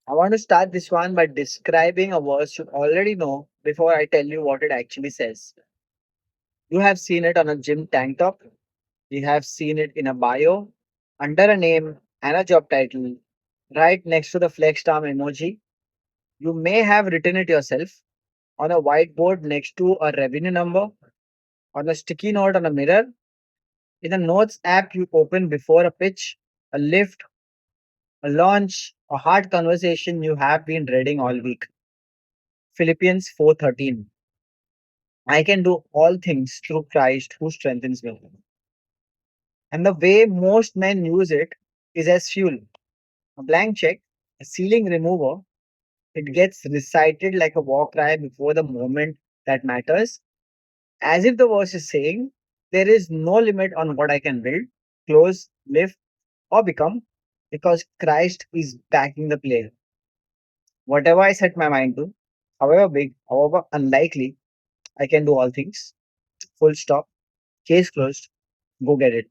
I want to start this one by describing a verse you already know before I tell you what it actually says. You have seen it on a gym tank top, you have seen it in a bio, under a name and a job title, right next to the flex arm emoji. You may have written it yourself on a whiteboard next to a revenue number, on a sticky note on a mirror, in a notes app you open before a pitch, a lift, a launch, a hard conversation you have been reading all week. Philippians 4:13. I can do all things through Christ who strengthens me. And the way most men use it is as fuel. A blank check, a ceiling remover, it gets recited like a war cry before the moment that matters, as if the verse is saying, there is no limit on what I can build, close, live, or become, because Christ is backing the player. Whatever I set my mind to, however big, however unlikely, I can do all things. Full stop. Case closed. Go get it.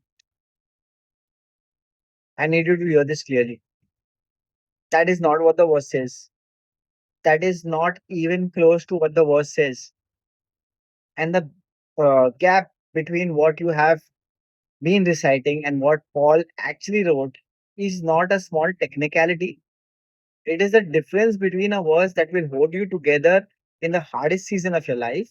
I need you to hear this clearly. That is not what the verse says. That is not even close to what the verse says. And the gap between what you have been reciting and what Paul actually wrote is not a small technicality. It is the difference between a verse that will hold you together in the hardest season of your life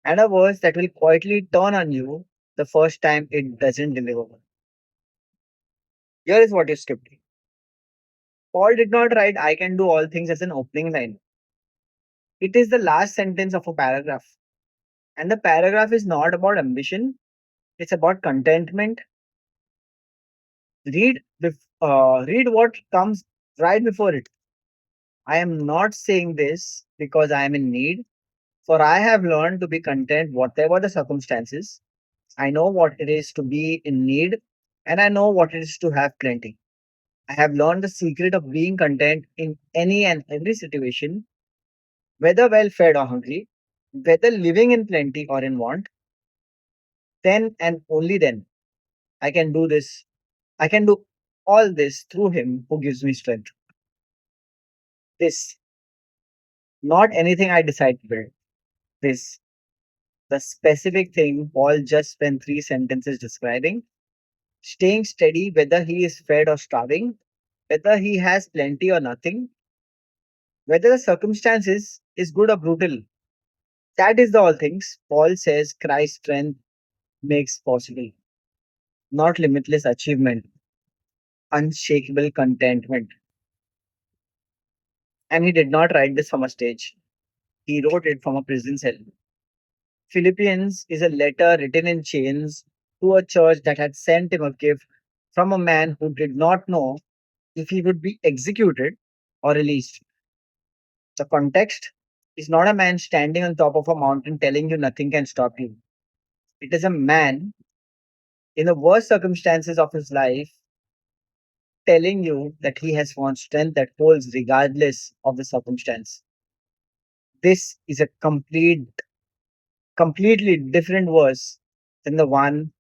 and a verse that will quietly turn on you the first time it doesn't deliver. Here is what you skipped. Paul did not write, I can do all things as an opening line. It is the last sentence of a paragraph. And the paragraph is not about ambition, it's about contentment. Read what comes right before it. I am not saying this because I am in need, for I have learned to be content whatever the circumstances. I know what it is to be in need, and I know what it is to have plenty. I have learned the secret of being content in any and every situation, whether well fed or hungry, whether living in plenty or in want. Then and only then I can do this. I can do all this through Him who gives me strength. This, not anything I decide to build. This, the specific thing Paul just spent three sentences describing. Staying steady, whether he is fed or starving, whether he has plenty or nothing, whether the circumstances is good or brutal. That is the all things Paul says Christ's strength makes possible. Not limitless achievement, unshakable contentment. And he did not write this from a stage. He wrote it from a prison cell. Philippians is a letter written in chains to a church that had sent him a gift from a man who did not know if he would be executed or released. The context is not a man standing on top of a mountain telling you nothing can stop you. It is a man in the worst circumstances of his life telling you that he has found strength that holds regardless of the circumstance. This is a completely different verse than the one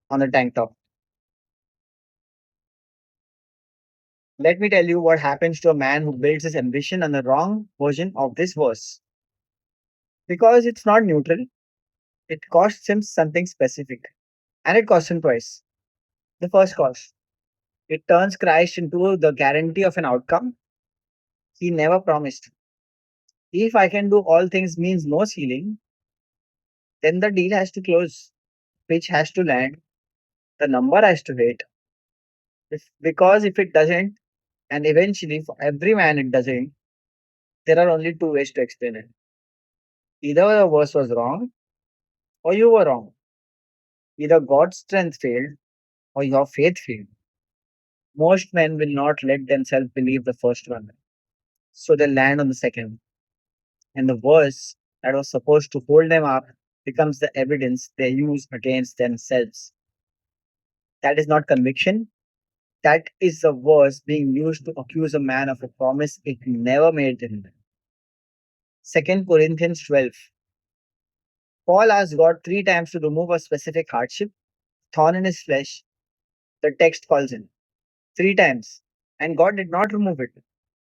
on the tank top. Let me tell you what happens to a man who builds his ambition on the wrong version of this verse. Because it's not neutral, it costs him something specific. And it costs him twice. The first cost, it turns Christ into the guarantee of an outcome he never promised. If I can do all things means no ceiling, then the deal has to close, pitch has to land, the number has to hit. Because if it doesn't, and eventually for every man it doesn't, there are only two ways to explain it. Either the verse was wrong or you were wrong. Either God's strength failed or your faith failed. Most men will not let themselves believe the first one, so they land on the second. And the verse that was supposed to hold them up becomes the evidence they use against themselves. That is not conviction. That is the verse being used to accuse a man of a promise it never made to him. 2 Corinthians 12. Paul asked God three times to remove a specific hardship, thorn in his flesh. The text calls him three times, and God did not remove it.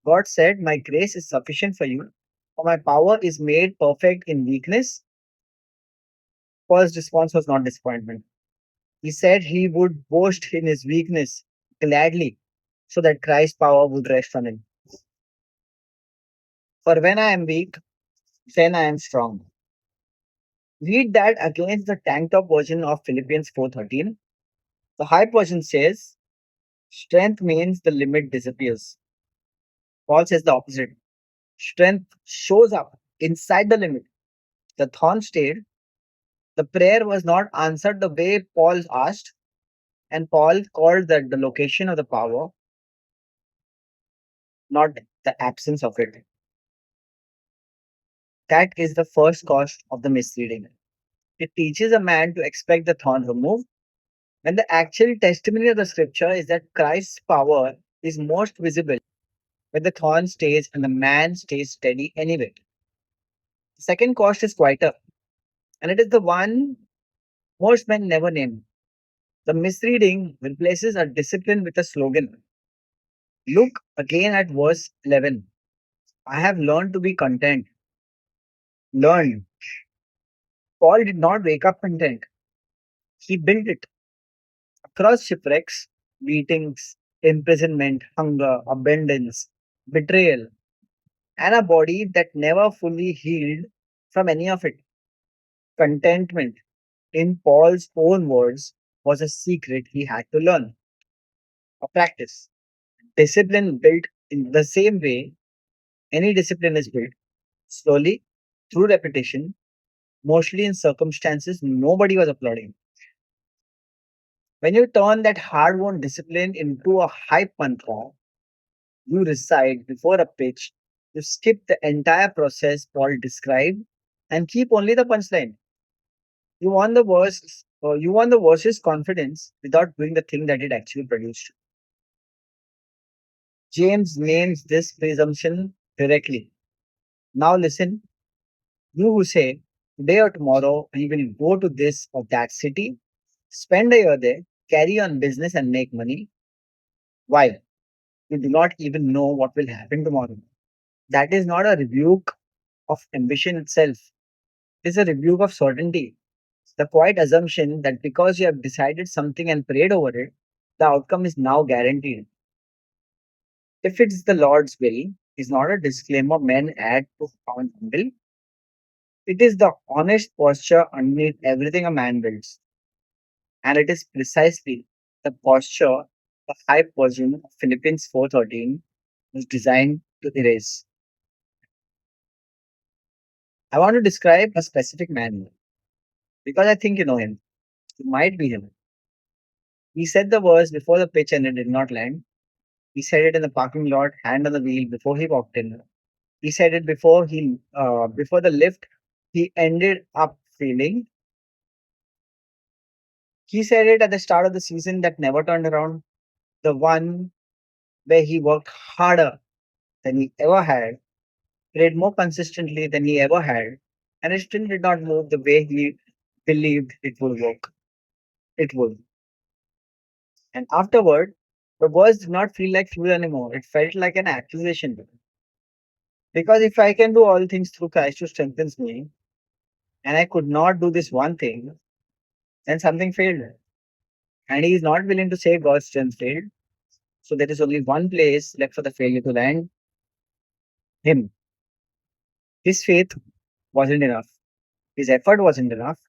God said, "My grace is sufficient for you, for my power is made perfect in weakness." Paul's response was not disappointment. He said he would boast in his weakness gladly so that Christ's power would rest on him. For when I am weak, then I am strong. Read that against the tank top version of Philippians 4:13. The hype version says, strength means the limit disappears. Paul says the opposite. Strength shows up inside the limit. The thorn stayed. The prayer was not answered the way Paul asked, and Paul called that the location of the power, not the absence of it. That is the first cost of the misreading. It teaches a man to expect the thorn removed when the actual testimony of the scripture is that Christ's power is most visible when the thorn stays and the man stays steady anyway. The second cost is quieter, and it is the one most men never name. The misreading replaces a discipline with a slogan. Look again at verse 11. I have learned to be content. Learn. Paul did not wake up content. He built it across shipwrecks, beatings, imprisonment, hunger, abundance, betrayal, and a body that never fully healed from any of it. Contentment, in Paul's own words, was a secret he had to learn, a practice. Discipline built in the same way any discipline is built, slowly, through repetition, mostly in circumstances nobody was applauding. When you turn that hard won discipline into a hype mantra, you recite before a pitch, you skip the entire process Paul described and keep only the punchline. You won the verse's confidence without doing the thing that it actually produced. James names this presumption directly. Now listen, you who say, today or tomorrow we will go to this or that city, spend a year there, carry on business and make money. Why? You do not even know what will happen tomorrow. That is not a rebuke of ambition itself. It is a rebuke of certainty. The quiet assumption that because you have decided something and prayed over it, the outcome is now guaranteed. If it's the Lord's will, is not a disclaimer men add to sound humble. It is the honest posture underneath everything a man builds. And it is precisely the posture the high version of Philippians 4:13 was designed to erase. I want to describe a specific man because I think you know him. It might be him. He said the verse before the pitch and it did not land. He said it in the parking lot, hand on the wheel before he walked in. He said it before the lift. He ended up feeling. He said it at the start of the season that never turned around. The one where he worked harder than he ever had, prayed more consistently than he ever had, and it still did not move the way he believed it would work. It would. And afterward, the verse did not feel like fuel anymore. It felt like an accusation. Because if I can do all things through Christ who strengthens me, and I could not do this one thing, then something failed. And he is not willing to say God's strength failed. So there is only one place left for the failure to land him. His faith wasn't enough. His effort wasn't enough.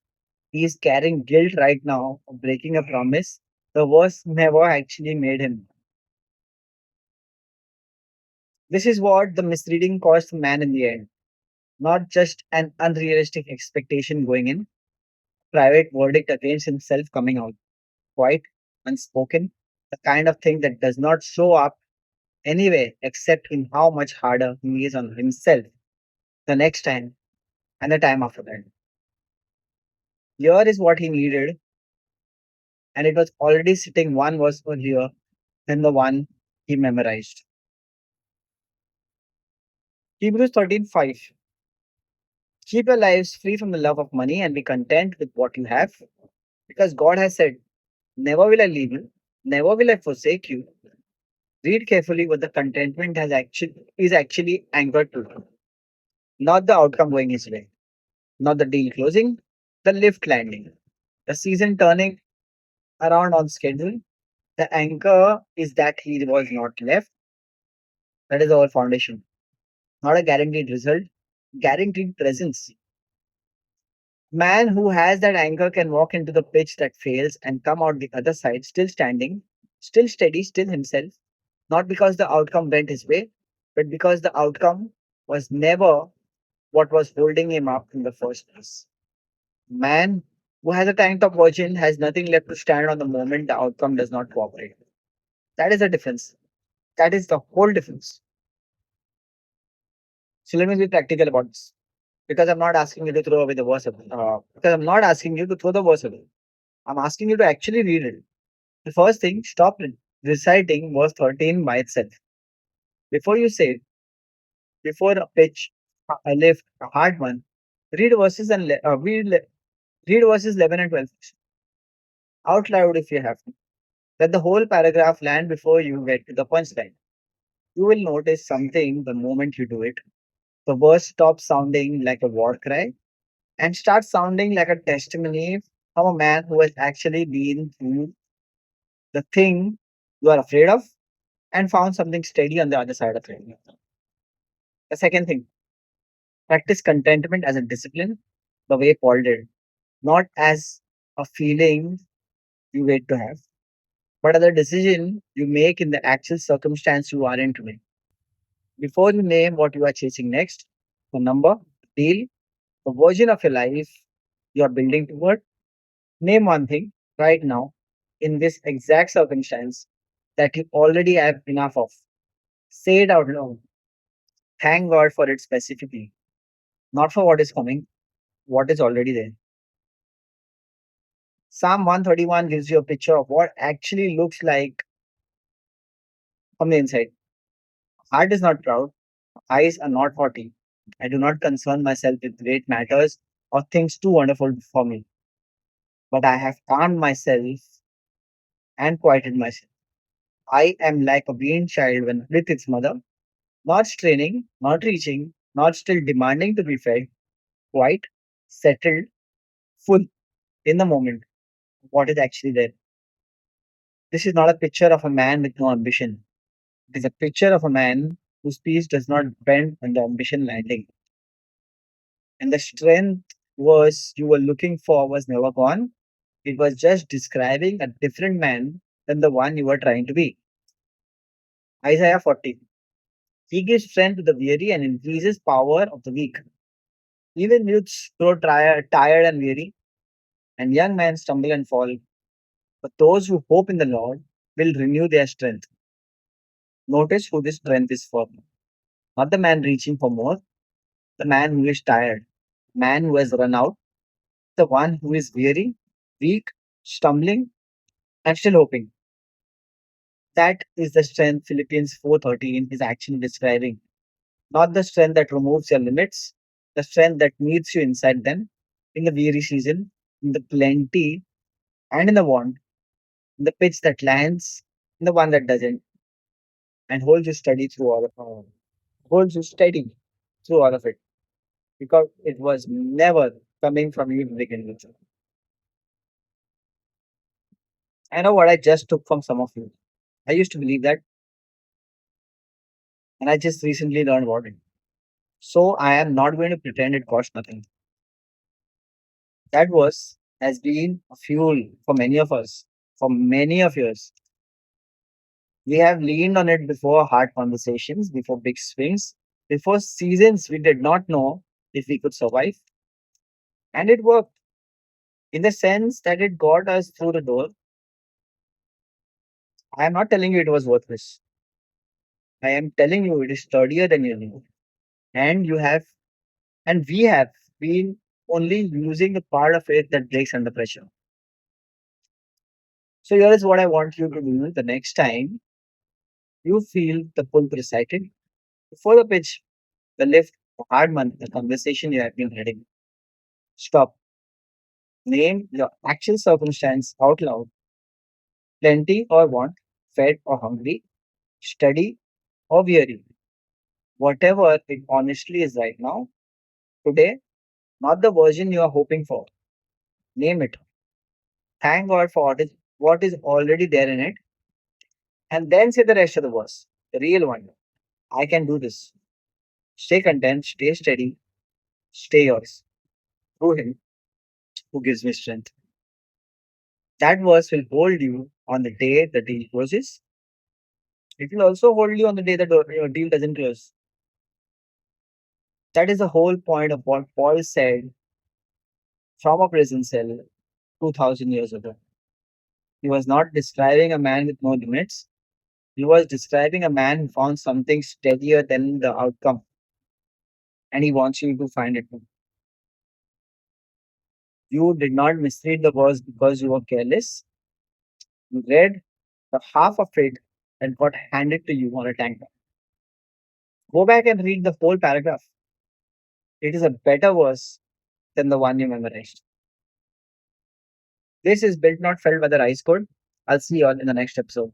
He is carrying guilt right now of breaking a promise the verse never actually made him. This is what the misreading cost the man in the end. Not just an unrealistic expectation going in, private verdict against himself coming out. Quite unspoken, the kind of thing that does not show up anyway except in how much harder he is on himself the next time and the time after that. Here is what he needed, and it was already sitting one verse earlier than the one he memorized. Hebrews 13:5. Keep your lives free from the love of money and be content with what you have, because God has said, never will I leave you, never will I forsake you. Read carefully what the contentment has actually anchored to. Not the outcome going his way, not the deal closing, the lift landing, the season turning around on schedule. The anchor is that he was not left. That is our foundation. Not a guaranteed result, guaranteed presence. Man who has that anchor can walk into the pitch that fails and come out the other side still standing, still steady, still himself. Not because the outcome went his way, but because the outcome was never what was holding him up in the first place. Man who has a tank top version has nothing left to stand on the moment the outcome does not cooperate. That is the difference. That is the whole difference. So let me be practical about this. Because I'm not asking you to throw away the verse. Because I'm not asking you to throw the verse away. I'm asking you to actually read it. The first thing, stop reciting verse 13 by itself. Before you say it, before a pitch, a lift, a hard one, read verses read verses 11 and 12 out loud if you have to. Let the whole paragraph land before you get to the punchline. You will notice something the moment you do it. The verse stops sounding like a war cry and starts sounding like a testimony from a man who has actually been through the thing you are afraid of and found something steady on the other side of it. The second thing, practice contentment as a discipline, the way Paul did, not as a feeling you wait to have, but as a decision you make in the actual circumstance you are in today. Before you name what you are chasing next, the number, deal, the version of your life you are building toward, name one thing right now in this exact circumstance that you already have enough of. Say it out loud. Thank God for it specifically, not for what is coming, what is already there. Psalm 131 gives you a picture of what actually looks like from the inside. Heart is not proud, eyes are not haughty. I do not concern myself with great matters or things too wonderful for me, but I have calmed myself and quieted myself. I am like a weaned child when with its mother, not straining, not reaching, not still demanding to be fed, quiet, settled, full in the moment. What is actually there? This is not a picture of a man with no ambition. It is a picture of a man whose peace does not bend on the ambition landing. And the strength was you were looking for was never gone. It was just describing a different man than the one you were trying to be. Isaiah 40. He gives strength to the weary and increases power of the weak. Even youths grow tired and weary, and young men stumble and fall. But those who hope in the Lord will renew their strength. Notice who this strength is for. Not the man reaching for more, the man who is tired, man who has run out, the one who is weary, weak, stumbling, and still hoping. That is the strength Philippians 4:13 is actually describing. Not the strength that removes your limits, the strength that meets you inside them, in the weary season, in the plenty, and in the want, in the pitch that lands, in the one that doesn't, and holds you steady through all of it. Because it was never coming from you to begin with. I know what I just took from some of you. I used to believe that, and I just recently learned about it. So I am not going to pretend it cost nothing. That was has been a fuel for many of us for many of years. We have leaned on it before hard conversations, before big swings, before seasons we did not know if we could survive. And it worked in the sense that it got us through the door. I am not telling you it was worthless. I am telling you it is sturdier than you knew. And you have, and we have been only using the part of it that breaks under pressure. So here is what I want you to do the next time you feel the pull recited. Before the pitch, the lift, the hard month, the conversation you have been heading. Stop. Name your actual circumstance out loud. Plenty or want, fed or hungry, steady, or weary. Whatever it honestly is right now, today, not the version you are hoping for. Name it. Thank God for what is already there in it, and then say the rest of the verse. The real one. I can do this. Stay content, stay steady, stay yours. Through Him who gives me strength. That verse will hold you on the day the deal closes. It will also hold you on the day the your deal doesn't close. That is the whole point of what Paul said from a prison cell 2000 years ago. He was not describing a man with no limits. He was describing a man who found something steadier than the outcome, and he wants you to find it too. You did not misread the verse because you were careless. You read the half of it and got handed to you on a tanker. Go back and read the whole paragraph. It is a better verse than the one you memorized. This is Built Not Felt by the Rice Code. I'll see you all in the next episode.